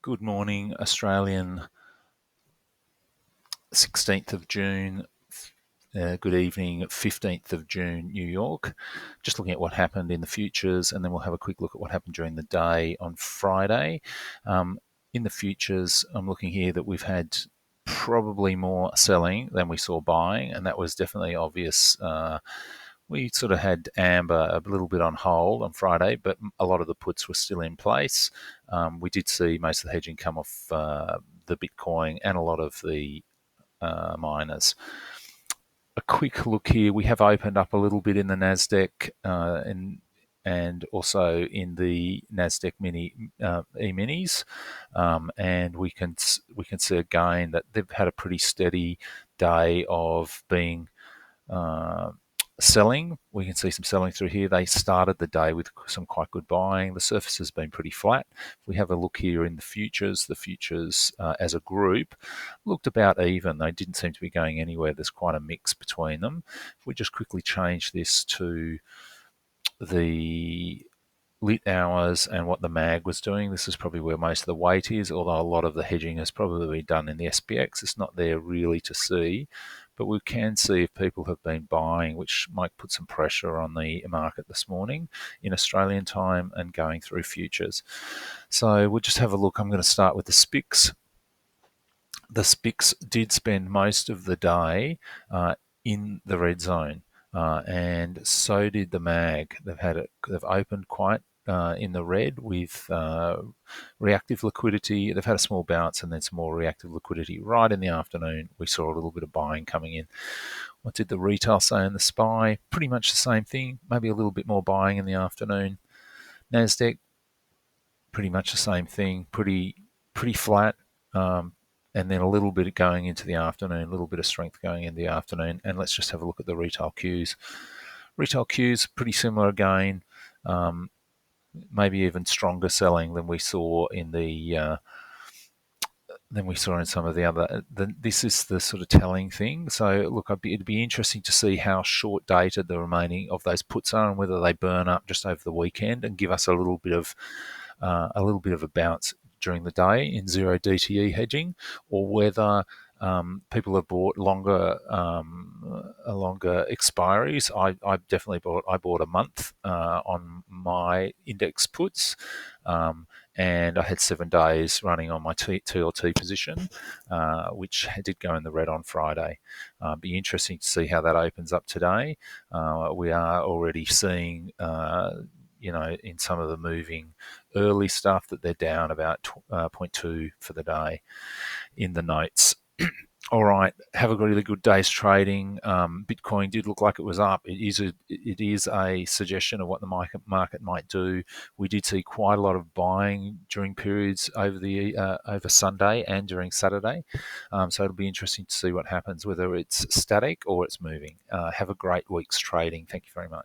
Good morning, Australian 16th of June. Good evening, 15th of June, New York. Just looking at what happened in the futures, and then we'll have a quick look at what happened during the day on Friday. In the futures, I'm looking here that we've had probably more selling than we saw buying, and that was definitely obvious. We sort of had amber a little bit on hold on Friday, but a lot of the puts were still in place. We did see most of the hedging come off the Bitcoin and a lot of the miners. A quick look here. We have opened up a little bit in the Nasdaq and also in the Nasdaq E-minis, and we can see again that they've had a pretty steady day of being selling. We can see some selling through here. They started the day with some quite good buying. The surface has been pretty flat. If we have a look here in the futures as a group looked about even. They didn't seem to be going anywhere. There's quite a mix between them. If we just quickly change this to the lit hours and what the mag was doing, this is probably where most of the weight is, although a lot of the hedging has probably been done in the SPX. It's not there really to see, but we can see if people have been buying, which might put some pressure on the market this morning in Australian time and going through futures. So we'll just have a look. I'm going to start with the SPIX. The SPIX did spend most of the day in the red zone. And so did the mag. They've opened quite in the red with reactive liquidity. They've had a small bounce and then some more reactive liquidity. Right in the afternoon, we saw a little bit of buying coming in. What did the retail say in the SPY? Pretty much the same thing, maybe a little bit more buying in the afternoon. Nasdaq, pretty much the same thing, pretty flat. And then a little bit going into the afternoon, a little bit of strength going in the afternoon. And let's just have a look at the retail Qs. Retail Qs, pretty similar again, maybe even stronger selling than we saw in some of the other. This is the sort of telling thing. So look, it'd be interesting to see how short dated the remaining of those puts are and whether they burn up just over the weekend and give us a little bit of a bounce during the day in zero DTE hedging, or whether people have bought longer expiries. I definitely bought a month on my index puts, and I had 7 days running on my TLT position, which did go in the red on Friday. Be interesting to see how that opens up today. We are already seeing in some of the moving early stuff that they're down about 0.2 for the day in the notes. All right, have a really good day's trading. Bitcoin did look like it was up. It is a suggestion of what the market might do. We did see quite a lot of buying during periods over Sunday and during Saturday. So it'll be interesting to see what happens, whether it's static or it's moving. Have a great week's trading. Thank you very much.